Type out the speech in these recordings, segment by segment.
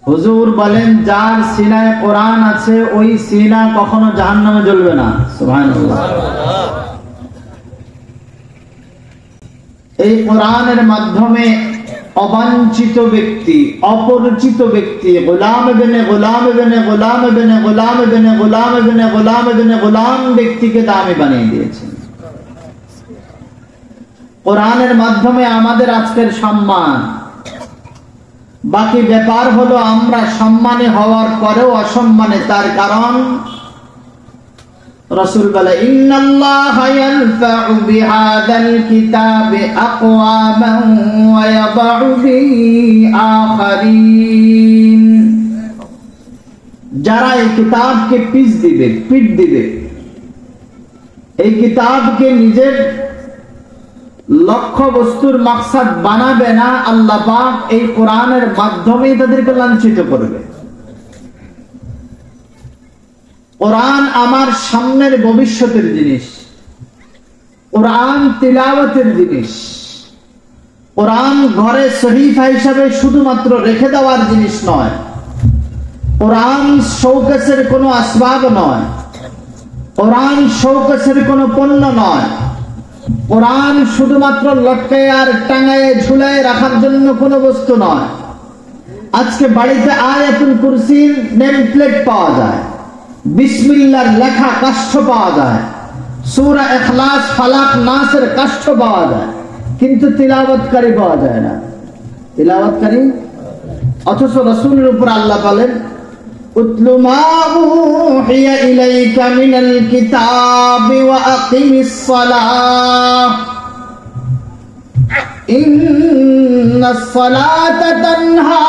হুজুর বলেন যার সিনায় কোরআন আছে ওই সিনা কখনো জাহান্নামে জ্বলবে না। সুবহানাল্লাহ। এই কোরআনের মাধ্যমে অবাঞ্ছিত ব্যক্তি, অপরিচিত ব্যক্তি, গোলাম ইবনে গোলাম ইবনে গোলাম ইবনে গোলাম ইবনে গোলাম ইবনে গোলাম ইবনে গোলাম ব্যক্তিকে দামি বানিয়ে দিয়েছেন। কোরআনের মাধ্যমে আমাদের আজকের সম্মান। বাকি ব্যাপার হলো আমরা সম্মানী হওয়ার পরেও অসম্মানে, তার কারণ রাসূল বলে ইন্নাল্লাহা ইয়ারফা'ু বিহাযাল কিতাবি আকওয়ামান ওয়া ইয়াদউ বিআখারিন। যারা এই কিতাবকে পিছ দিবে, পিঠ দিবে, এই কিতাবকে নিজের লক্ষ্য বস্তুর মাকসাদ বানাবে না, আল্লাহ পাক এই কোরআনের মাধ্যমেই তাদেরকে লাঞ্ছিত করবে। কোরআন আমার সামনের ভবিষ্যতের জিনিস, কোরআন তিলাওয়াতের জিনিস, কোরআন ঘরে সহিফা হিসাবে শুধুমাত্র রেখে দেওয়ার জিনিস নয়, কোরআন শৌকসের কোনো আসবাব নয়, কোরআন শৌকসের কোনো পণ্য নয়, কোরআন শুধুমাত্র লটকায় আর টাঙায় ঝুলায় রাখার জন্য কোনো বস্তু নয়। আজকে বাড়িতে আয়াতুল কুরসির নেম প্লেট পাওয়া যায়, বিসমিল্লাহর লেখা কাষ্ঠ পাওয়া যায়, সূরা ইখলাস ফালাক নাসের কাষ্ঠ পাওয়া যায়, কিন্তু তিলাওয়াতকারী পাওয়া যায় না। তিলাওয়াতকারী, অথচ রাসূলের উপর আল্লাহ বলেন উতলু মা উহিয়া ইলাইকা মিনাল কিতাবি ওয়া আকিমিস সালাহ ইন্নাস সালাতা তানহা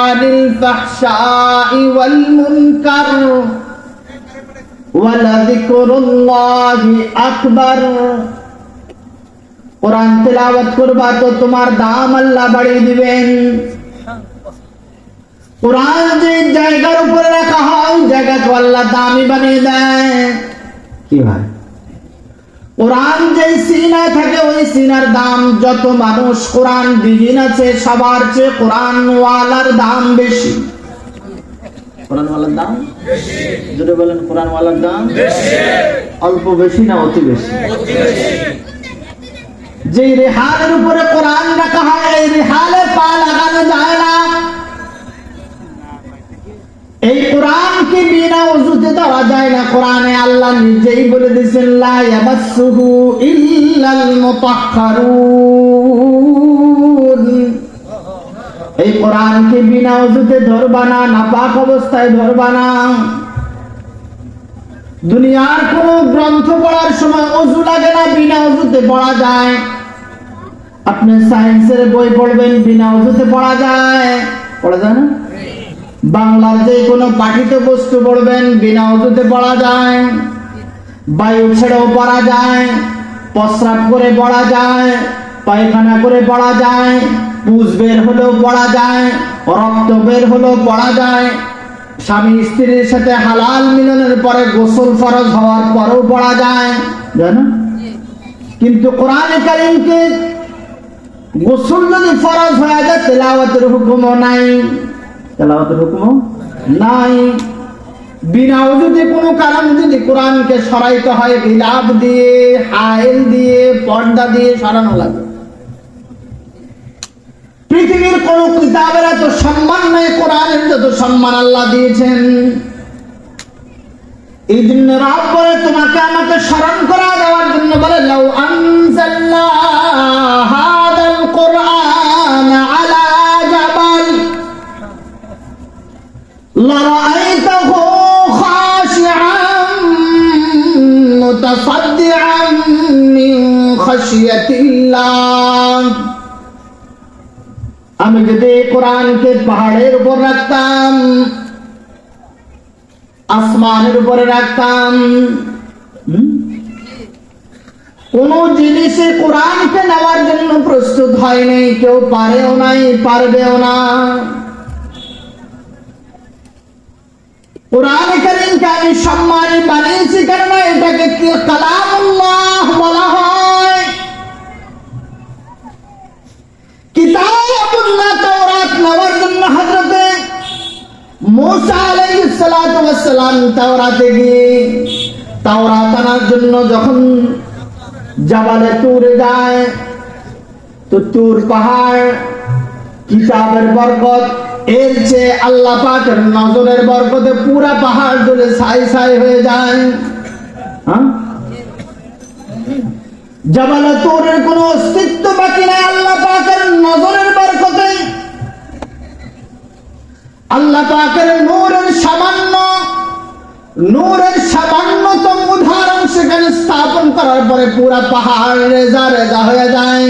আনিল ফাহশাই ওয়াল মুনকার ওয়া লাযিকরুল্লাহি আকবার। কোরআন তিলাওয়াত করবা তো তোমার দাম আল্লাহ বাড়িয়ে দিবেন। কোরআন যে জায়গার উপরে রাখা হয় জায়গাকে আল্লাহ দামি বানিয়ে দেয়। কি হয়? কোরআন যে সিনায় থাকে ওই সিনার দাম, যত মানুষ কোরআন বিহীন আছে সবার চেয়ে কোরআন ওয়ালার দাম বেশি। কোরআন ওয়ালার দাম বেশি। যদি বলেন কোরআন ওয়ালার দাম বেশি। অল্প বেশি না অতি বেশি? অতি বেশি। যে রেহালের উপরে কোরআন রাখা হয় এই রেহালে পা লাগানো যায় না। এই কোরআনকে বিনা ওযুতে দেওয়া যায় না। কোরআনে আল্লাহ নিজেই বলে দিয়েছেন লা ইয়ামাসসুহু ইল্লাল মুতাহহারুন। এই কোরআনকে বিনা ওযুতে ধরবা না, নাপাক অবস্থায় ধরবা না। দুনিয়ার কোন গ্রন্থ পড়ার সময় ওযু লাগে না, বিনা ওযুতে পড়া যায়। আপনি সায়েন্সের বই পড়বেন, বিনা ওযুতে পড়া যায়, পড়া যায় না? বাংলার যে কোনো পাঠিত বস্তু পড়বেন, বিনা ওযুতে পড়া যায়। বায়ু ছেড়েও পড়া যায়, প্রস্রাব করে পড়া যায়, পায়খানা করে পড়া যায়, পুজ বের হলেও পড়া যায়, রক্ত বের হলেও পড়া যায়, স্বামী স্ত্রীর সাথে হালাল মিলনের পরে গোসল ফরজ হওয়ার পরেও পড়া যায়, জানো? কিন্তু কোরআনে কারীমকে গোসল যদি ফরজ হয়ে যায় তেলাওয়াতের হুকুমও নাই। তেলাওয়াতের হুকুমও নাই। বিনা ওযুতে কোনো কারণ যদি কোরআনকে সরাইতে হয় গিলাফ দিয়ে, হাইল দিয়ে, পর্দা দিয়ে সরানো লাগে। পৃথিবীর কোন কিতাবের এত সম্মান নেই কোরআনের যত সম্মান আল্লাহ দিয়েছেন। এই জন্য রব বলে তোমাকে আমাকে স্মরণ করা দেওয়ার জন্য বলে লাউ আনজালনা হাদাল কুরআন আলা জাবাল লারাআইতাহু খাশিআন মুতাসাদ্দিআন মিন খাশিয়াতিল্লাহ। আমি যদি কোরআনকে পাহাড়ের উপর রাখতাম, আসমানের উপরে রাখতাম, কোন জিনিসে কোরআনকে নেওয়ার জন্য প্রস্তুত হয়নি, কেউ পারেও নাই, পারবেও না। কোরআন কারীমকে আমি সম্মানী বানিয়েছি কারণ এটাকে কালামুল্লাহ বলা হয়। কিতাবুল্লাহ তাওরাত নেওয়ার জন্য হযরত সালাতু ওয়াস সালাম তাওরাতে গিয়ে তাওরাত আনার জন্য যখন জাবালে তুরে যায়, তো তুর পাহাড় কিতাবের বরকত এর চেয়ে আল্লাহ পাকের নজরের বরকতে পুরা পাহাড় জ্বলে ছাই ছাই হয়ে যায়। জাবালে তুরের কোনো অস্তিত্ব বাকি নাই আল্লাহ পাকের নজরের বরকতে। আল্লাহ পাকের নূরের সামান্যতম উদাহরণ সেখানে স্থাপন করার পরে পুরা পাহাড় রেজা রেজা হয়ে যায়।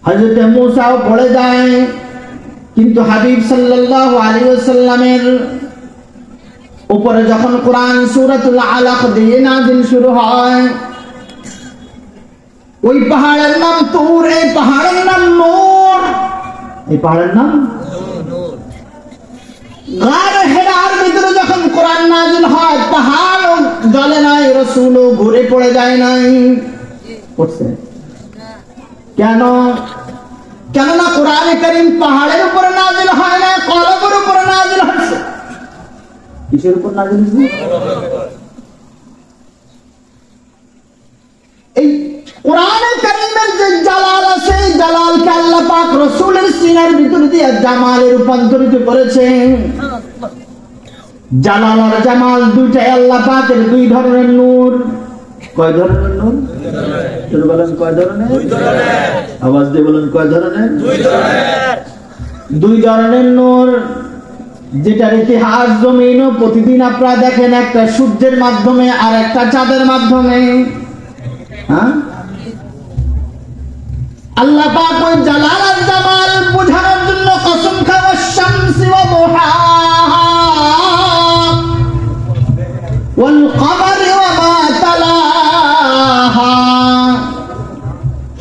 হযরত মুসাও পড়ে যায়, কিন্তু হাবিব সাল্লাল্লাহু আলাইহি ওয়াসাল্লামের উপরে যখন কোরআন সূরাতুল আলাক দিয়ে নাযিল শুরু হয়, ওই পাহাড়ের নাম তুর, এই পাহাড়ের নাম নূর, এই পাহাড়ের নাম নূর। গারে হেরার ভিতরে যখন কোরআন নাযিল হয়, পাহাড় জ্বলে নাই, রাসূলও ঘুরে পড়ে যায় নাই। পড়ছে কেন? কেননা কোরআনে কারীম পাহাড়ের উপরে নাযিল হয় না, কলবের উপরে নাযিল হয়েছে। কিসের উপর নাযিল হয়েছে? এই কোরআনে কারীমের যে জালাল আছে, এই জালালকে আল্লাহ পাক রাসূলের সিনার ভিতর দিয়ে জামালে রূপান্তরিত করেছেন। জালাল আর জামাল দুইটাই আল্লাহ পাকের দুই ধরনের নূর। কয় ধরনের নূর? বলেন কয় ধরনের? আওয়াজ দিয়ে বলেন কয় ধরনের? দুই ধরনের নূর, যেটার ইতিহাস জমিন প্রতিদিন আপনারা দেখেন, একটা সূর্যের মাধ্যমে আর একটা চাঁদের মাধ্যমে। আল্লাহ পাক ওই জালাল আর জামাল বোঝানোর জন্য কসম খাওয়া শামসি ওয়া দুহাহা ওয়াল কমারি ওয়া মা তালাহা।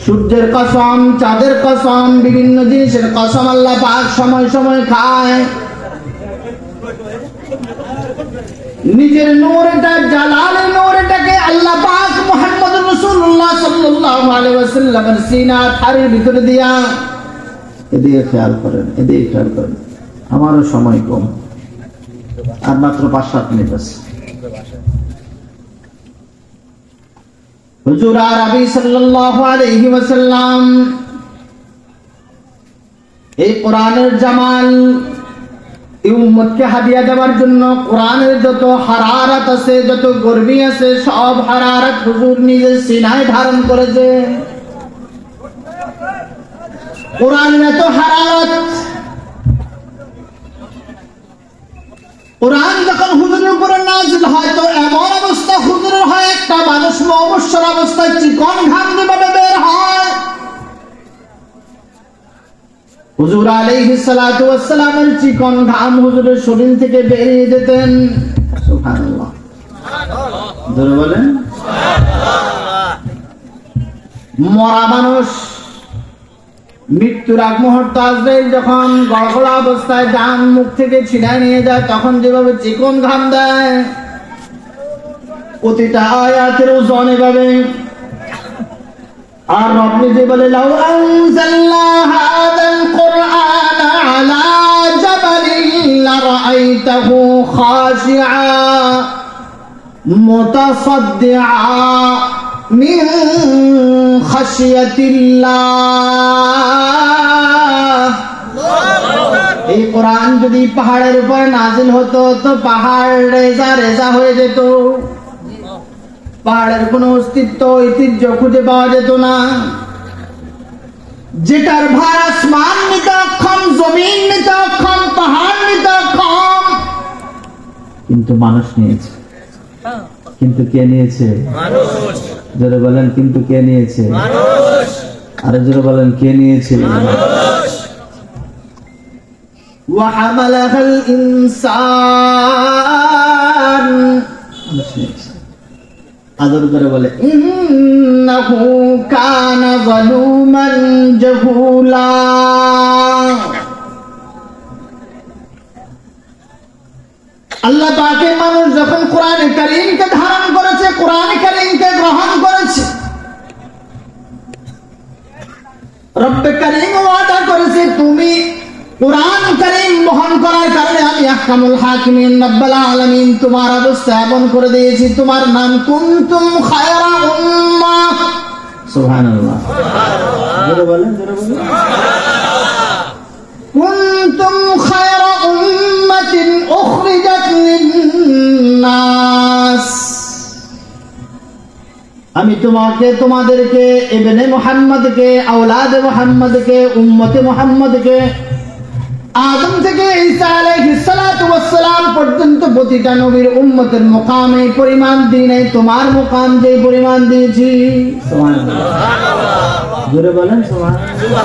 সূর্যের কসম, চাঁদের কসম, বিভিন্ন জিনিসের কসম আল্লাহ পাক সময় সময় খায়। নিজের নূরটা, জালালে নূরটাকে আল্লাহ পাক মুহাম্মদুর রাসূলুল্লাহ সাল্লাল্লাহু আলাইহি ওয়াসাল্লামের সিনা থারির ভিতরে দিয়া। এদিকে খেয়াল করেন, এদিকে খেয়াল করেন। আমারও সময় কম, আর মাত্র 5-7 মিনিট আছে। হুজুর আরবি সাল্লাল্লাহু আলাইহি ওয়াসাল্লাম এই কোরআনের জামাল এই উম্মতকে হাদিয়া দেওয়ার জন্য কোরআনের যত হারারাত আছে, যত গর্বী আছে, সব হারারাত হুজুর নিজের সিনায় ধারণ করেছে। কোরআনের এত হারারাত, কোরআন যখন হুজুরের উপরে নাযিল হয়, তো এমন অবস্থা হুজুরের হয়, একটা মানুষ মুমূর্ষুর অবস্থায় চিকন ঘাম যেভাবে বের হয়, হুজুর আলাইহিস সালাতু ওয়াস সালামের চিকন ঘাম হুজুরের শরীর থেকে বেরিয়ে যেতেন। সুবহানাল্লাহ, জোরে বলেন সুবহানাল্লাহ। মরা মানুষ মৃত্যুর আগ মুহূর্ত আজরাইল যখন গড়গড়া অবস্থায় জান মুখ থেকে ছিনায় নিয়ে যায়, তখন যেভাবে চিকন ঘাম দেয়, প্রতিটা আয়াতের ওজন এভাবে। আর রব নিজে বলে, লাউ আনজালনা হাযাল কুরআন আলা জাবালিন লারাআইতাহু খাশিআ মুতাসাদ্দিআ মিন খাশিয়াতিল্লাহ। এই কোরআন যদি পাহাড়ের উপর নাযিল হতো, তো পাহাড় রেজা রেজা হয়ে যেত, পাহাড়ের কোন অস্তিত্ব ঐতিহ্য খুঁজে পাওয়া যেত না। যেটার ভার আসমান নিতে অক্ষম, জমিন নিতে অক্ষম, পাহাড় নিতে অক্ষম, কিন্তু মানুষ নিয়েছে। কিন্তু কে নিয়েছে? মানুষ। যারা বলেন কিন্তু কে নিয়েছে? মানুষ। আরে যারা বলেন কে নিয়েছে? মানুষ। ওয়া হামালাহাল ইনসান, মানুষ নিয়েছে। আদর করে বলে, ইন্নাহু কানা যালুমান জাহুলা। আল্লাহ পাকের মানুষ যখন কোরআন কারীমকে ধারণ করেছে, কোরআন কারীমকে গ্রহণ করেছে, রব্বে কারীম ওয়াদা করেছে, তুমি কোরআন কারীম বহন করার কারণে আহকামুল হাকিমিন রব্বুল আলামিন তোমার অবস্থা এমন করে দিয়েছি, তোমার নাম কুনতুম খায়রা উম্মাহ। সুবহানাল্লাহ, জোরে বলেন, জোরে বলেন। কুনতুম খায়রা উম্মাতিন উখরিজাত লিন-নাস। আমি তোমাদেরকে ইবনে মুহাম্মদকে, আওলাদে মুহাম্মদকে, উম্মতে মুহাম্মদকে আদম থেকে ঈসা আলাইহিস সালাতু ওয়াস সালাম পর্যন্ত প্রতিটা নবীর উম্মতের মুকামে পরিমাণ দিই নাই, তোমার মুকাম যে পরিমাণ দিয়েছি। সুবহানাল্লাহ, জোরে বলেন সুবহানাল্লাহ।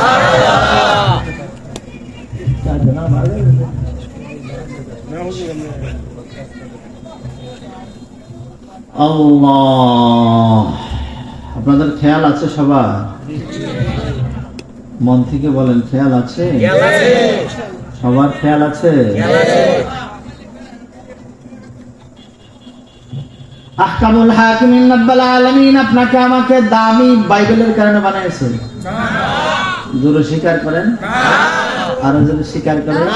আল্লাহ, আপনাদের খেয়াল আছে সবার? মন থেকে বলেন, খেয়াল আছে? সবার খেয়াল আছে? আহকামুল হাকিমিন রব্বুল আলামিন আপনাকে আমাকে দামি বাইবেলের কারণে বানিয়েছে। জোরে স্বীকার করেন, আরো জোরে স্বীকার করেন।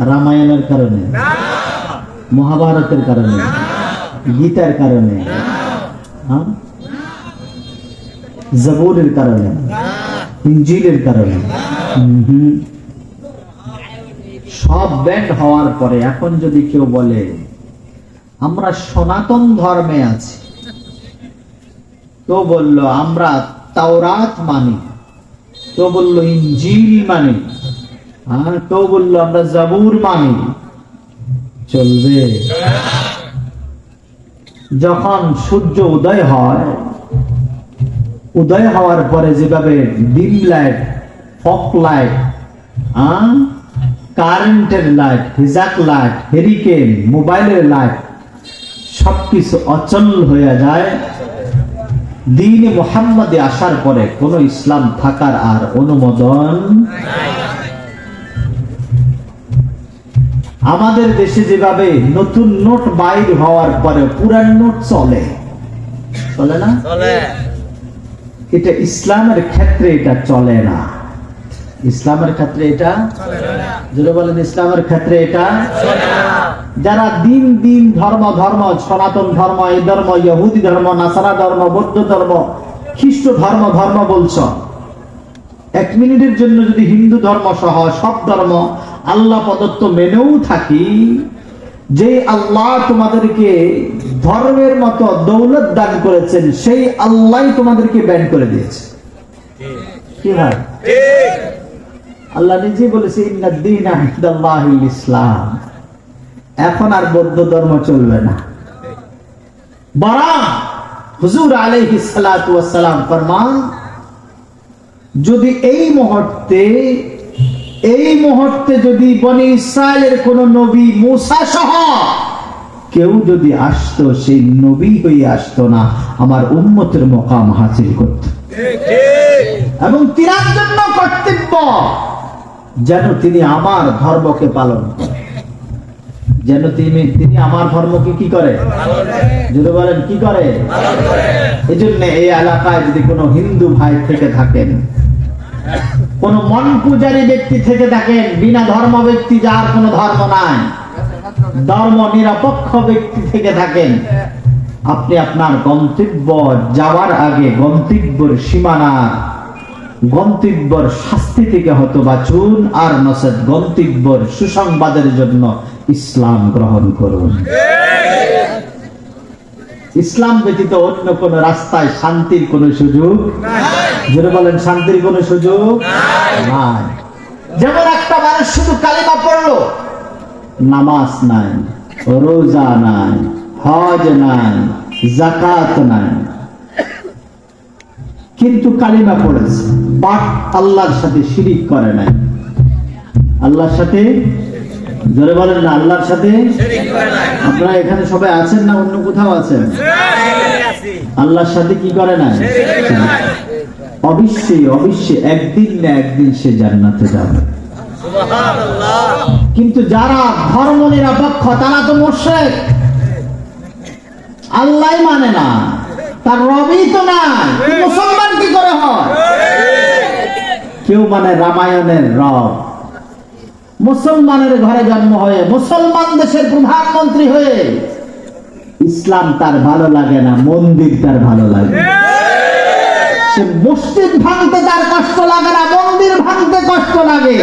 রামায়ণের কারণে, মহাভারতের কারণে, গীতার কারণে, জবুরের কারণে, ইনজিলের কারণে, সব ব্যান্ড হওয়ার পরে এখন যদি কেউ বলে আমরা সনাতন ধর্মে আছি, তো বলল আমরা তাওরাত মানি, তো বলল ইনজিল মানি, তো বলল আমরা জবুর মানি, চলবে? যখন সূর্য উদয় হয়, উদয় হওয়ার পরে যেভাবে ডিম লাইট, ফক লাইট, কারেন্টের লাইট, হিজাক লাইট, হেরিকেন, মোবাইলের লাইট সবকিছু অচল হয়ে যায়, দিন মুহাম্মদে আসার পরে কোন ইসলাম থাকার আর অনুমোদন। আমাদের দেশে যেভাবে নতুন নোট বাইর হওয়ার পরে পুরান নোট চলে, চলে না? এটা ইসলামের ক্ষেত্রে এটা চলে না। ইসলামের ক্ষেত্রে এটা যেটা বলেন, ইসলামের ক্ষেত্রে এটা যারা দিন দিন ধর্ম ধর্ম সনাতন ধর্ম, এই ধর্ম, ইহুদি ধর্ম, নাসারা ধর্ম, বৌদ্ধ ধর্ম, খ্রিস্ট ধর্ম ধর্ম বলছ, এক মিনিটের জন্য যদি হিন্দু ধর্ম সহ সব ধর্ম আল্লাহ প্রদত্ত মেনেও থাকি, যে আল্লাহ তোমাদেরকে ধর্মের মতো দৌলত দান করেছেন, সেই আল্লাহ তোমাদেরকে ব্যান করে দিয়েছে। কি ভাই? আল্লাহ নিজে বলেছে ইন্নাদ-দীনা ইনদাল্লাহিল ইসলাম। এখন আর বৌদ্ধ ধর্ম চলবে না, বরং হুজুর আলাইহিস সালাতু ওয়াস সালাম ফরমান, যদি এই মুহূর্তে যদি বনি ইসরাইলের কোন নবী মুসা সহ কেউ যদি আসতো, সেই নবী হয়ে আসতো না, আমার উম্মতের মকাম হাসিল করত। এবং তিনার জন্য কর্তব্য যেন তিনি আমার ধর্মকে পালন করে, যেন তিনি আমার ধর্মকে কি করে, যদি বলেন কি করে। এই জন্য এই এলাকায় যদি কোনো হিন্দু ভাই থেকে থাকেন, কোন মন পূজারী ব্যক্তি থেকে থাকেন, বিনা ধর্ম ব্যক্তি, যার কোনো ধর্ম নাই, ধর্ম নিরপেক্ষ ব্যক্তি থেকে থাকেন, আপনি আপনার গন্তব্য যাওয়ার আগে গন্তব্যের সীমানা, গন্তব্যের শাস্তি থেকে হয়তো বাঁচুন, আর নচেত গন্তব্যের সুসংবাদের জন্য ইসলাম গ্রহণ করুন। ইসলাম ব্যতীত অন্য কোন রাস্তায় শান্তির কোন সুযোগ যেটা বলেন, শান্তির কোন সুযোগ নাই। যেমন একটা মানুষ শুধু কালিমা পড়লো, নামাজ নাই, রোজা নাই, হজ নাই, যাকাত নাই, কিন্তু কালিমা পড়েছে, বাট আল্লাহর সাথে শিরিক করে নাই। আল্লাহর সাথে, জোরে বলেন না, আল্লাহর সাথে শিরিক করে নাই। আপনারা এখানে সবাই আছেন না অন্য কোথাও আছেন? আল্লাহর সাথে কি করে নাই? অবশ্যই অবশ্যই একদিন না একদিন সে জান্নাতে যাবে। কিন্তু যারা ধর্ম নিরপেক্ষ তারা তো মুশরিক, আল্লাহ মানে না, তার রবই তো নাই, মুসলমান কি করে হয়? কেউ মানে রামায়ণের রব, মুসলমানের ঘরে জন্ম হয়ে, মুসলমান দেশের প্রধানমন্ত্রী হয়ে ইসলাম তার ভালো লাগে না, মন্দির তার ভালো লাগে। সে মসজিদ ভাঙতে তার কষ্ট লাগে না, মন্দির ভাঙতে কষ্ট লাগে।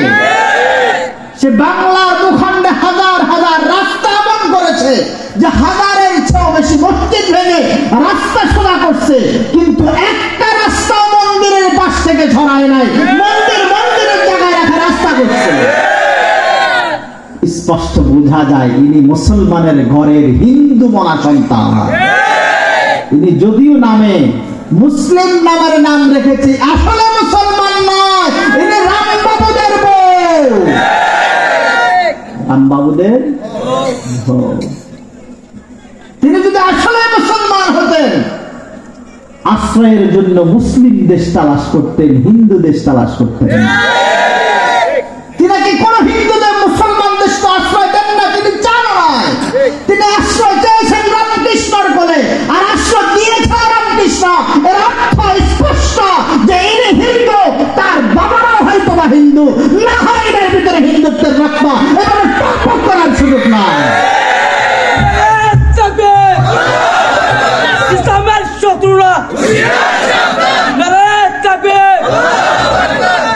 সে বাংলার ভূখণ্ডে হাজার হাজার রাস্তা এমন করেছে যে হাজারের চেয়েও বেশি মসজিদ ভেঙে রাস্তা সোজা করছে, কিন্তু একটা রাস্তা মন্দিরের পাশ থেকে ছড়ায় নাই। মন্দির মন্দিরের জায়গায় রাখা রাস্তা করছে। স্পষ্ট বোঝা যায় ইনি মুসলমানের ঘরের হিন্দু মনা সন্তান। ইনি যদিও নামে মুসলিম নামের নাম রেখেছে, আসলে মুসলমান নয়, ইনি রামবাবুদের বউ, রামবাবুদের বউ। তিনি যদি আসলে মুসলমান হতেন, আশ্রয়ের জন্য মুসলিম দেশ তালাশ করতেন, হিন্দু দেশ তালাশ করতেন। তিনি কি কোন হিন্দুদের মুসলমান দেশ তো আশ্রয় দেন না, তিনি চান নয়। তিনি আশ্রয় চেয়েছেন রামকৃষ্ণর কোলে, আর আশ্রয় দিয়েছেন রামকৃষ্ণ। এর অর্থ স্পষ্ট যে ইনি হিন্দু, তার বাবারাও হয়তো বা হিন্দু, না হয় এর ভিতরে হিন্দুত্বের রক্ত, এবারে টকবক করার সুযোগ নাই। ইসলামের শত্রুরা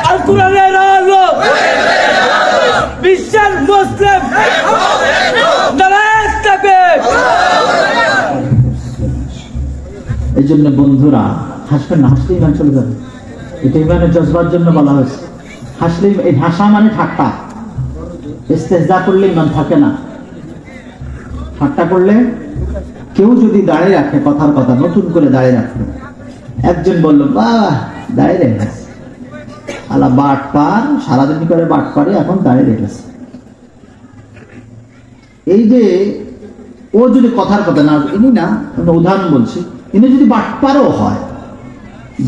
আল কোরআনের আলো, বিশ্বের মুসলিম এই জন্য বন্ধুরা হাসবেন না, হাসলে ইমান চলে যাবে। এটা ইমানের জজবার জন্য বলা হয়েছে। হাসলে, এই হাসা মানে ঠাট্টা, ইস্তেহজা করলে ইমান থাকে না। ঠাট্টা করলে, কেউ যদি দাঁড়িয়ে রাখে, কথার কথা নতুন করে দাঁড়িয়ে রাখলো, একজন বললো বাহ দাঁড়িয়ে রেখেছে, আলা বাট পার, সারাদিন করে বাট পারে, এখন দাঁড়িয়ে রেখেছে। এই যে ও যদি কথার কথা না, ইনি না, উদাহরণ বলছি, ইনি যদি বাটপারও হয়,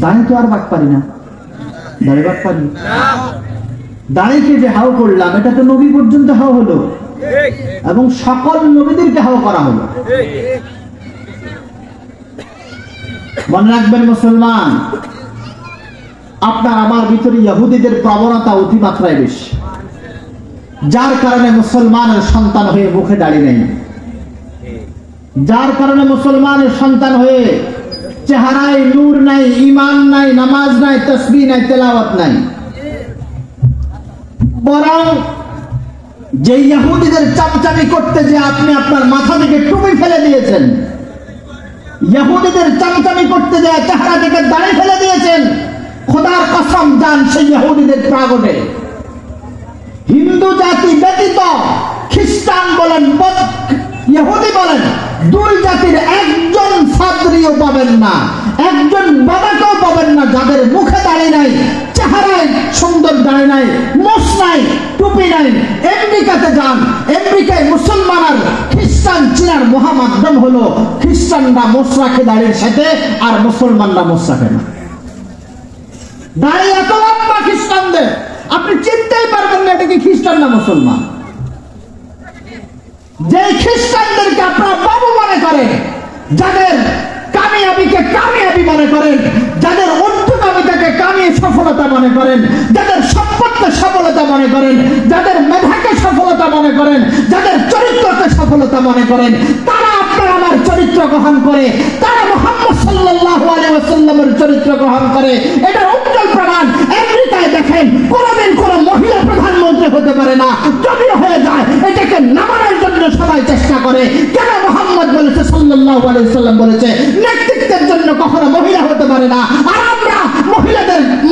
দাঁড়িয়ে তো আর বাট পারি না, দাঁড়িয়ে বাট পারি। দাঁড়িয়ে যে হাও করলাম, এটা তো নবী পর্যন্ত হাও হলো, এবং সকল নবীদেরকে হাও করা হলো। মনে রাখবেন মুসলমান, আপনার আমার ভিতরে ইহুদিদের প্রবণতা অতিমাত্রায় বেশি, যার কারণে মুসলমানের সন্তান হয়ে মুখে দাঁড়িয়ে নেই, যার কারণে মুসলমানের সন্তান হয়ে চেহারায় নূর নাই, ঈমান নাই, নামাজ নাই, তাসবিহ নাই, তেলাওয়াত নাই। বরং যে ইহুদিদের চামচামি করতে যে আপনি আপনার মাথা থেকে টুপি ফেলে দিয়েছেন, ইহুদিদের চামচামি করতে যে চেহারা থেকে দাড়ি ফেলে দিয়েছেন, খোদার কসম জান সেই ইহুদিদের প্রাগটে হিন্দু জাতি ব্যতীত খ্রিস্টান বলেন, ইহুদি বলেন, দুই জাতির একজন ছাত্রীও পাবেন না, একজন বাবাকেও পাবেন না যাদের মুখে দাড়ি নাই, চেহারায় সুন্দর দাড়ি নাই, মোশ নাই, টুপি নাই। আমেরিকাতে যান, আমেরিকায় মুসলমান আর খ্রিস্টান চিনার মহামাধ্যম হলো খ্রিস্টানরা মোশ রাখে দাড়ির সাথে, আর মুসলমানরা মোশ রাখে না। দাড়ি এত লম্বা খ্রিস্টানদের, আপনি চিনতেই পারবেন না এটা কি খ্রিস্টান না মুসলমান। যে খ্রিস্টানদেরকে আপনারা বাবু মনে করেন, যাদের কামিয়াবিকে কামিয়াবি মনে করেন, যাদের উদ্যোগামিতাকে কামিয়ে সফলতা মনে করেন, যাদের সম্পদকে সফলতা মনে করেন, যাদের মেধাকে সফলতা মনে করেন, যাদের চরিত্রকে সফলতা মনে করেন, তারা আপনার আমার চরিত্র গ্রহণ করে, তারা মুহাম্মদ সাল্লাল্লাহু আলাইহি ওয়াসাল্লামের চরিত্র গ্রহণ করে। এটার উজ্জ্বল প্রমাণ আমেরিকায় দেখেন, কোনদিন কোন মহিলা প্রধানমন্ত্রী হতে পারে না, যদিও হয়ে যায় এটাকে নামানোর জন্য সবাই চেষ্টা করে। কেন? মুহাম্মদ বলেছে, সাল্লাল্লাহু আলাইহি ওয়াসাল্লাম বলেছে, নেতৃত্বের জন্য কখনো মহিলা হতে পারে না। আর আমরা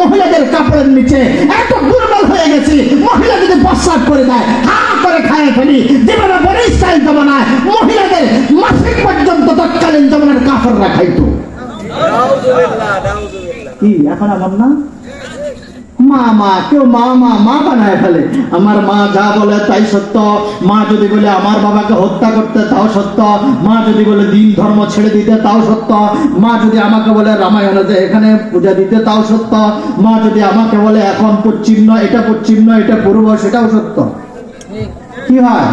মহিলাদের কাপড়ের নিচে এত দুর্বল হয়ে গেছি, মহিলা যদি প্রস্রাব করে দেয় হা করে খায় ফেলি। জীবনে বড় স্টাইল জমানায় মহিলাদের মাসিক পর্যন্ত তৎকালীন জমানার কাপড়রা খাইতো। কি এখন এমন না? মা কেউ মা বানায় ফেলে। আমার মা যা বলে তাই সত্য, মা যদি বলে আমার বাবাকে হত্যা করতে তাও সত্য, মা যদি বলে দিন ধর্ম ছেড়ে দিতে তাও সত্য, মা যদি আমাকে বলে রামায়ণে এখানে পূজা দিতে তাও সত্য, মা যদি আমাকে বলে এখন পশ্চিম নয় এটা পশ্চিম নয় এটা পূর্ব, সেটাও সত্য। কি হয়?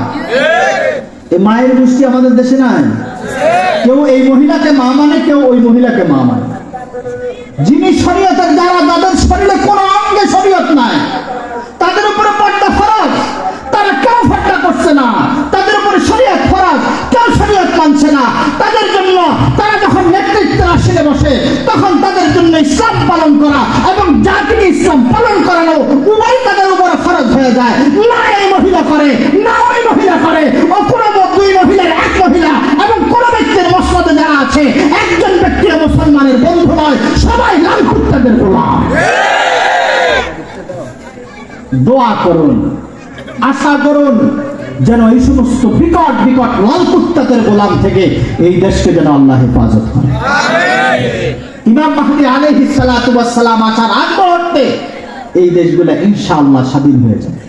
এই মায়ের গোষ্ঠী আমাদের দেশে নাই। কেউ এই মহিলাকে মা মানে, কেউ ওই মহিলাকে মা মানে। যিনি শরীয়তের যারা, যাদের শরীরে কোনো অঙ্গে শরীয়ত নাই, তাদের উপরে পর্দা ফরজ। দোয়া করুন, আশা করুন যেন এই সমস্ত বিকট বিকট লাল কুত্তাদের গোলাম থেকে এই দেশকে যেন আল্লাহ হেফাজত করে। ইমাম মাহদী আলাইহিস সালাতু ওয়াস সালাম আসার আগ মুহূর্তে এই দেশগুলো ইনশাআল্লাহ স্বাধীন হয়ে যাবে।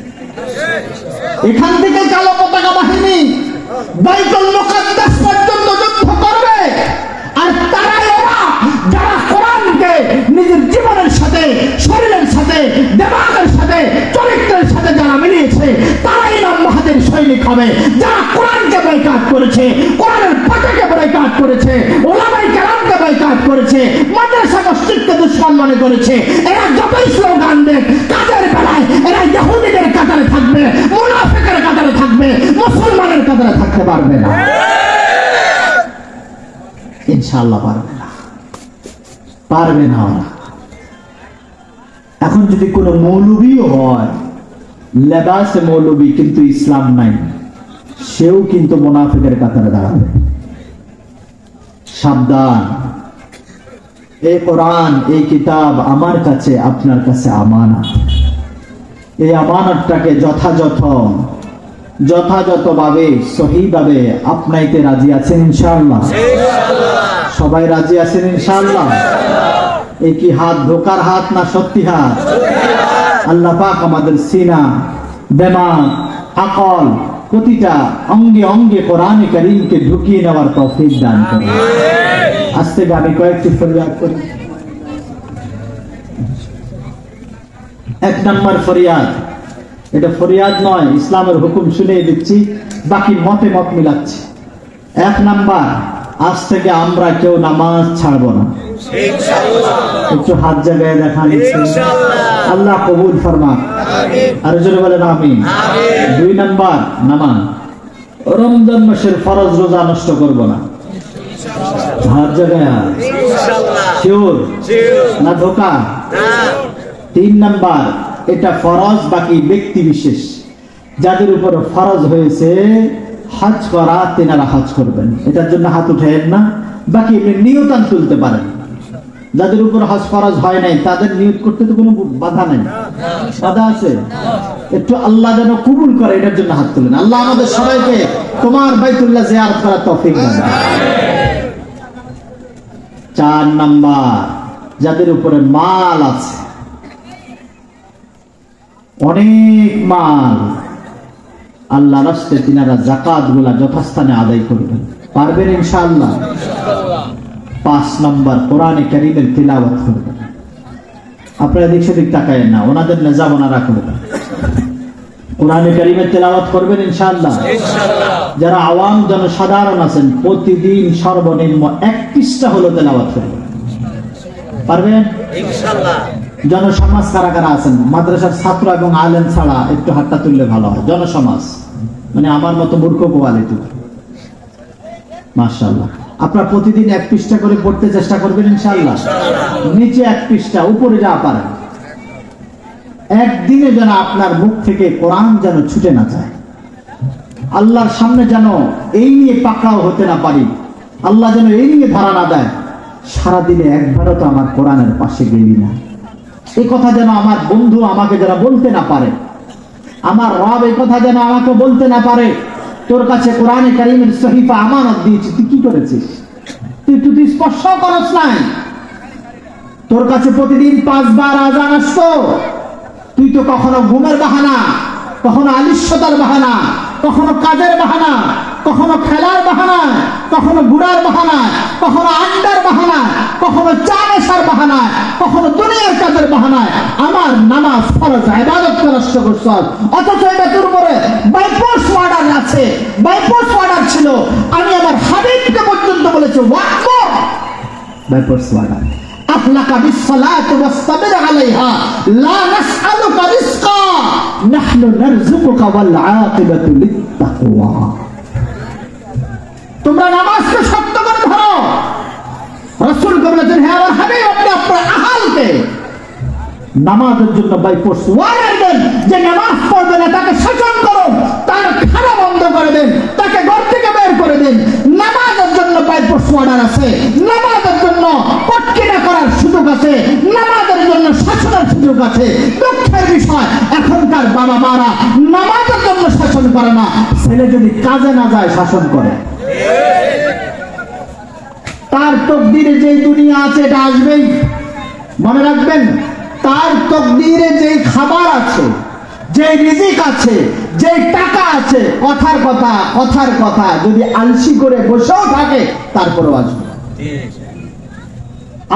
এখান থেকে কালো পতাকা বাহিনী বাইতুল মুকাদ্দাস পর্যন্ত যুদ্ধ করবে, আর তারাই ওরা যারা কোরআনকে নিজের জীবনের সাথে, শরীরের সাথে, দেমাগের সাথে, চরিত্রের সাথে যারা মিলিয়েছে তারাই ইমাম মাহদীর সৈনিক হবে। যারা কোরআনকে বয়কট করেছে, কোরআনের পাতাকে বয়কট করেছে, ওলামায়ে কেরামকে বয়কট করেছে, মাদ্রাসা মসজিদকে দুশমন মনে করেছে, এরা যতই স্লোগান দেখ কাজের বেলায় এরা ইহুদিদের কাতারে থাকবে, মুনাফিকের কাতারে থাকবে, মুসলমানের কাতারে থাকতে পারবে না। ইনশাআল্লাহ পারবে না, পারবে না ওরা। এখন যদি কোনো মৌলবীও হয়, লেবাসে মৌলবী কিন্তু ইসলাম নাই, সেও কিন্তু মুনাফিকের কাতারে দাঁড়াবে। সাবধান, এই কোরআন, এই কিতাব আমার কাছে, আপনার কাছে আমানত। এই আমানতটাকে যথাযথভাবে সহিভাবে আপনাইতে রাজি আছেন ইনশাআল্লাহ? সবাই রাজি আছেন ইনশাআল্লাহ? এই কি হাত ধোকার হাত না সত্যি হাত? আল্লাহ পাক আমাদের সিনা, দিমাগ, আকল প্রতিটা অঙ্গে অঙ্গে কোরআনে কারীমকে ঢুকিয়ে নেওয়ার তৌফিক দান করুন। আজ থেকে আমি কয়েকটি ফরিয়াদ করি। এক নম্বর ফরিয়াদ, এটা ফরিয়াদ নয়, ইসলামের হুকুম শুনে দিচ্ছি, বাকি মতে মত মিলাচ্ছি। এক নাম্বার, আজ থেকে আমরা কেউ নামাজ ছাড়বো না। একটু হাত জায়গায় দেখান, আল্লাহ কবুল ফরমান, আর জোরে বলেন আমিন। দুই নাম্বার, নামাজ, রমজান মাসের ফরজ রোজা নষ্ট করব না। হাত জায়গায়, শিওর না ধোকা? তিন নাম্বার, এটা ফরজ, বাকি ব্যক্তি বিশেষ যাদের উপর ফরজ হয়েছে হজ করা, তেনারা হজ করবেন, এটার জন্য হাত উঠেন না। বাকি নিয়তান তুলতে পারেন। যাদের উপর হজ ফরজ হয় নাই তাদের নিয়ত করতে তো কোনো বাধা নাই, বাধা আছে? একটু আল্লাহ যেন কবুল করে, এটার জন্য হাত তুলেন। আল্লাহ আমাদের সবাইকে তোমার বাইতুল্লাহ জিয়ারত করার তৌফিক দান। চার নাম্বার, যাদের উপরে মাল আছে, অনেক মাল, আল্লাহ রাস্তায় তিনারা যাকাত গুলা যথাস্থানে আদায় করবেন, পারবেন ইনশাআল্লাহ? পাঁচ নম্বর, কোরআনে কারীমের তিলাওয়াত করবেন। আপনারা দিক সেদিক তাকায়েন না, ওনাদের নেজাম ওনারা করবেন। কোরআনে কারীমের তিলাওয়াত করবেন ইনশাআল্লাহ। যারা আওয়াম জনসাধারণ আছেন প্রতিদিন সর্বনিম্ন 1 পৃষ্ঠা হলো তিলাওয়াত করবেন, পারবেন ইনশাআল্লাহ? জনসমাজ কারা কারা আছেন? মাদ্রাসার ছাত্র এবং আলেম ছাড়া একটু হাতটা তুললে ভালো হয়। জনসমাজ মানে আমার মতো মূর্খ কোয়ালিটি, মাশাআল্লাহ। আপনারা প্রতিদিন 1 পৃষ্ঠা করে পড়তে চেষ্টা করবেন ইনশাআল্লাহ। নিচে 1 পৃষ্ঠা, উপরে যা পারেন। একদিনে যেন আপনার মুখ থেকে কোরআন যেন ছুটে না যায়, আল্লাহর সামনে যেন এই নিয়ে পাকড়াও হতে না পারি, আল্লাহ যেন এই নিয়ে ধরা না দেয় সারাদিনে একবারও তো আমার কোরআনের পাশে গেলি না, এই কথা যেন আমার বন্ধু আমাকে যারা বলতে না পারে, আমার রব এই কথা যেন আমাকে বলতে না পারে, তোর কাছে কোরআনে কারীমের সহিফা আমানত দিয়েছি, তুই কি করেছিস? তুই স্পর্শ করছ নাই। তোর কাছে প্রতিদিন 5 বার আযান আসতো, তুই তো কখনো ঘুমের বাহানা, কখনো আলিস্যতার বাহানা, কখনো কাজের বাহানা, কখনো খেলার বাহানা, কখনো ঘুরার বাহানা, কখনো আড্ডার বাহানা, কখনো চা নেশার বাহানা, কখনো দুনিয়ার কাজের বাহানা আমার নামাজ ফরজ ইবাদত নষ্ট করছ। অথচ এটা তোর উপরে বাইপাস অর্ডার আছে, বাইপাস অর্ডার ছিল। আমি আমার হাবিবকে পর্যন্ত বলেছি ওয়াকফ বাইপাস অর্ডার, আফলাকা বিসসালাতি ওয়াসতাবির আলাইহা লা নাসআলুকা রিজকা নাহনু নারযুকুকা ওয়াল আকিবাতু লিত-তাকওয়া। তোমরা নামাজকে শক্ত করে ধরো। রাসূল বলেছেন, হে আমার হাবিব, আপনি আপনার আহলকে নামাজের জন্য বাইপাস অর্ডার দেন, যে নামাজ পড়বে না তাকে শাসন করুন, তার খানা বন্ধ করে দেন, তাকে ঘর থেকে বের করে দেন। নামাজের জন্য বাইপাস অর্ডার আছে, নামাজের জন্য পটকিনা করার সুযোগ আছে, নামাজের জন্য শাসনের সুযোগ আছে। দুঃখের বিষয় এখনকার বাবা মারা নামাজের জন্য শাসন করে না, ছেলে যদি কাজে না যায় শাসন করে। তার তকদিরে যে দুনিয়া আছে এটা আসবেই, মনে রাখবেন। তার তকদিরে যে খাবার আছে, যে রিজিক আছে, যে টাকা আছে, কথার কথা যদি আলসি করে বসেও থাকে তারপরেও আসবে।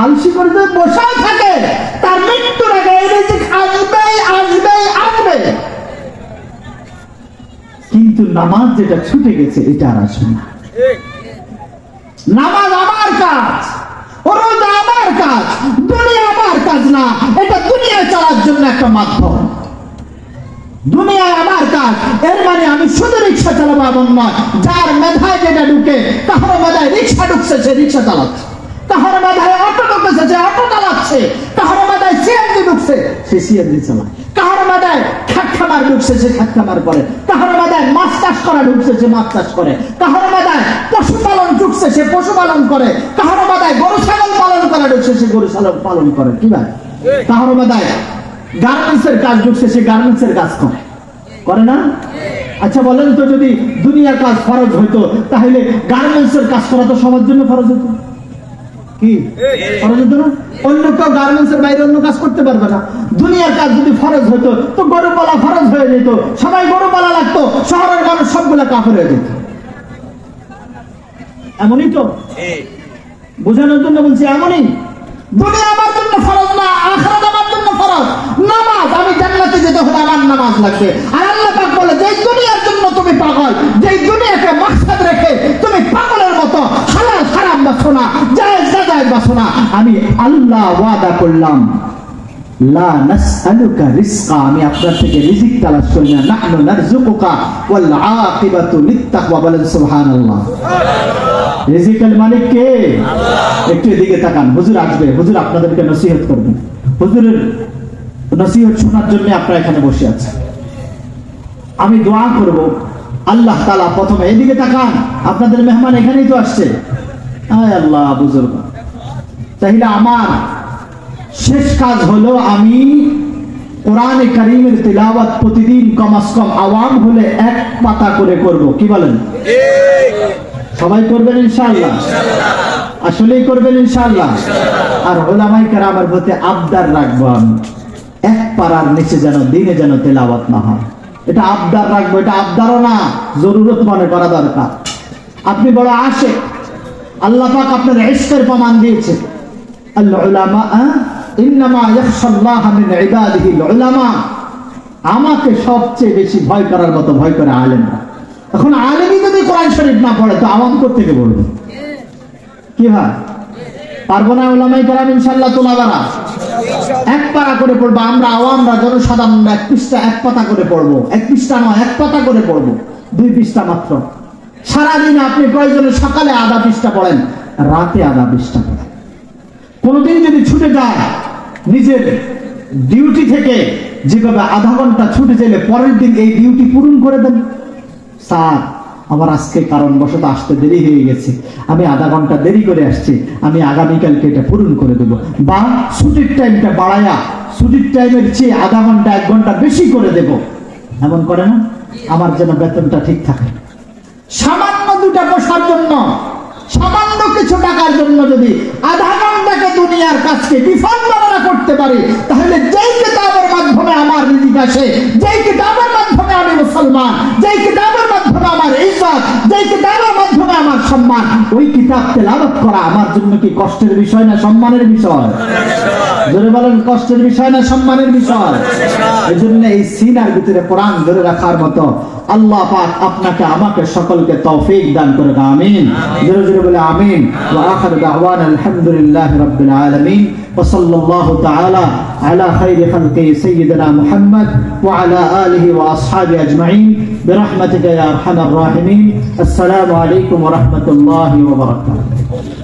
আলসি করে যদি বসেও থাকে তার মৃত্যুর আগে এই রিজিক আসবেই আসবেই আসবে। কিন্তু নামাজ যেটা ছুটে গেছে এটা আর আসবে না। নামাজ আমার কাজ, রোজা আমার কাজ, দুনিয়া আমার কাজ না। এটা দুনিয়া চলার জন্য একটা মাধ্যম। দুনিয়ায় আমার কাজ এর মানে আমি শুধু রিক্সা চালাবো এমন নয়। যার মেধায় যেটা ঢুকে, কাহার মেধায় রিক্সা ঢুকছে সে রিক্সা চালাচ্ছে, কাহার মেধায় অটো ঢুকেছে সে অটো চালাচ্ছে, কাহার মেধায় সিএনজি ঢুকছে সে সিএনজি চালায়, কাহার মেধায় খামার ঢুকছে সে খামার করে, কাহার মেধায় মাছ চাষ করা ঢুকছে সে মাছ চাষ করে, কাহার মেধায় পশুপালন ঢুকছে সে পশুপালন করে, কাহার মেধায় গরু ছাগল পালন করা ঢুকছে সে গরু ছাগল পালন করে। কি ভাই, কাহার মেধায় গার্মেন্টসের কাজ ঢুকছে সে গার্মেন্টসের কাজ করে না? আচ্ছা বলেন তো, যদি দুনিয়ার কাজ ফরজ হইতো তাহলে গার্মেন্টসের কাজ করা তো সবার জন্য ফরজ হতো। কি ফরজ হতো না? অন্য কেউ গার্মেন্টসের বাইরে অন্য কাজ করতে পারবে না। দুনিয়ার কাজ যদি ফরজ হতো তো গরু পালা ফরজ হয়ে যেত, সবাই গরু পালা লাগতো, শহরের মানুষ সবগুলা কাফের হয়ে যেত। এমনই তো, বোঝানোর জন্য বলছি এমনই। দুনিয়া আমার জন্য ফরজ না, আখিরাত আমার জন্য ফরজ। নামাজ, আমি জান্নাতে যেতে হলে আমার নামাজ লাগবে। আর আল্লাহ পাক বলে, যে দুনিয়ার জন্য তুমি পাগল, যে দুনিয়াকে মাকসাদ রেখে তুমি পাগলের মতো হালাল হারাম বাছো না, জায়েজ নাজায়েজ বাছো না, আমি আল্লাহ ওয়াদা করলাম লা নাসআলুকা রিজকা, আমি আপনার থেকে রিজিক তালাশ করি না, নাহনু নারযুকুকা ওয়াল আকিবাতু লিত্তাকওয়া। বলেন সুবহানাল্লাহ। রিজিকের মালিক কে? একটু এদিকে তাকান, হুজুর আসবে, হুজুর আপনাদেরকে নসিহত করবেন। হুজুরের নসিহত শোনার জন্য আপনারা এখানে বসে আছেন। আমি দোয়া করব আল্লাহ তাআলা প্রথমে, এদিকে তাকান, আপনাদের মেহমান এখানেই তো আসছে। আয় আল্লাহ বুজুর্গ, তাহলে আমার শেষ কাজ হলো আমি কোরআনে কারীমের তিলাওয়াত প্রতিদিন কমাস কম আওয়াম হলে এক পাতা করে করব। কি বলেন? সবাই করবেন ইনশাআল্লাহ? আসলেই করবেন ইনশাআল্লাহ? আর উলামায়ে কেরামের প্রতি আবদার রাখবো, আমি এক পারার নিচে যেন দিনে যেন তেলাওয়াত না হয়। এটা আবদার রাখবো, এটা আবদারও না, জরুরত মনে করা দরকার। আপনি বড় আশিক, আল্লাহ পাক আপনার ইশকের প্রমাণ দিয়েছে। আল উলামা ইন্নামা ইয়াখশাল্লাহ মিন ইবাদিহিল উলামা, আমাকে সবচেয়ে বেশি ভয় করার মতো ভয় করে আলেমরা। এখন আলেমই যদি কোরআন শরীফ না পড়ে তো আওয়াম কোত্থেকে পড়বে? কি হয়, পারবো না? উলামায়ে কেরাম ইনশাআল্লাহ তোলাবারা এক পারা করে পড়বো, আমরা আওয়ামরা জনসাধারণরা এক পৃষ্ঠা এক পাতা করে পড়বো। এক পৃষ্ঠা নয়, এক পাতা করে পড়বো, 2 পৃষ্ঠা মাত্র। সারাদিন আপনি প্রয়োজনে সকালে আধা পৃষ্ঠা পড়েন, রাতে আধা পৃষ্ঠা পড়েন। কোনদিন যদি ছুটে যায় নিজের ডিউটি থেকে, যেভাবে আধা ঘন্টা ছুটে গেলে পরের দিন এই ডিউটি পূরণ করে দেন। স্যার আমার আজকে কারণবশত আসতে দেরি হয়ে গেছে, আমি আধা ঘন্টা দেরি করে আসছি, আমি আগামীকালকে এটা পূরণ করে দেব। বা ছুটির টাইমটা বাড়ায়া ছুটির টাইমের চেয়ে আধা ঘন্টা 1 ঘন্টা বেশি করে দেব। এমন করে না? আমার যেন বেতনটা ঠিক থাকে। সামান্য 2টা পয়সার জন্য, সামান্য কিছু টাকার জন্য যদি আধা ঘন্টাকে দুনিয়ার কাজকে বিফলমনা করতে পারি, তাহলে যেই কিতাবের মাধ্যমে আমার রিজিক আসে, যেই কিতাবের মাধ্যমে আমি মুসলমান, যেই কিতাবের মাধ্যমে আমার ইজ্জত, যেই কিতাবের মাধ্যমে আমার সম্মান, ওই কিতাব তেলাওয়াত করা আমার জন্য কি কষ্টের বিষয় না সম্মানের বিষয়? জোরে বলেন, কষ্টের বিষয় না সম্মানের বিষয়? এই জন্য এই সিনার ভিতরে কোরআন ধরে রাখার মতো আল্লাহ পাক আপনাকে আমাকে সকলকে তৌফিক দান করুন। আমিন। জোরে জোরে বলে আমিন। ওয়া আখিরু দাওয়ানা আলহামদুলিল্লাহি রাব্বিল আলামিন ওয়া সাল্লাল্লাহু তাআলা আলা খাইরি খালকি সাইয়্যিদিনা মুহাম্মদ ওয়া আলা আলিহি ওয়া আসহাবিহি আজমাইন বিরহমাতিকা ইয়া আরহামার রাহিমিন। আসসালামু আলাইকুম ওয়া রাহমাতুল্লাহি ওয়া বারাকাতুহু।